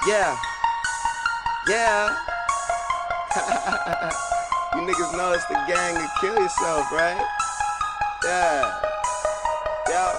Yeah, yeah. You niggas know it's the gang to kill yourself, right? Yeah, yeah.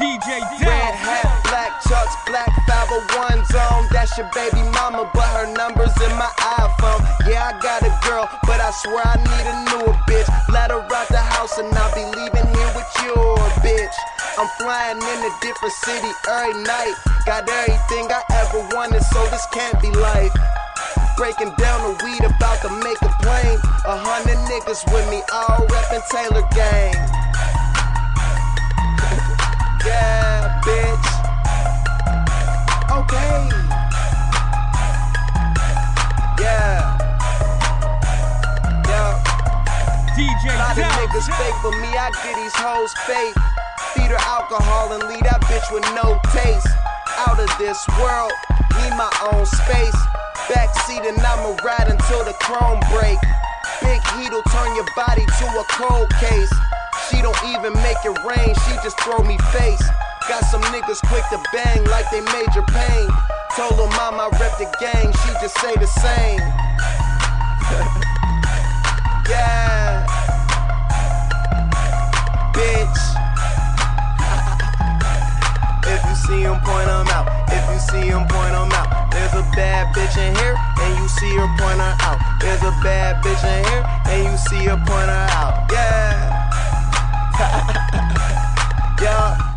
DJ Red hat, black chucks, black 501 zone. That's your baby mama, but her number's in my iPhone. Yeah, I got a girl, but I swear I need a newer bitch. Let her out the house and I'll be leaving here with your bitch. I'm flying in a different city every night. Got everything I ever wanted, so this can't be life. Breaking down the weed, about to make a plane. 100 niggas with me, all reppin' Taylor gang. Yeah, bitch. Okay. Yeah. Yeah. DJ A lot of niggas fake, but me, I get these hoes fake. Feed her alcohol and leave that bitch with no taste. Out of this world, need my own space. Backseat and I'ma ride until the chrome break. Big heat'll turn your body to a cold case. She don't even make it rain, she just throw me face. Got some niggas quick to bang like they Major Pain. Told her mama I rep the gang, she just say the same. Yeah. Bitch. If you see him, point him out. If you see him, point him out. There's a bad bitch in here, and you see her, point her out. There's a bad bitch in here, and you see her, point her out. Yeah. Yeah.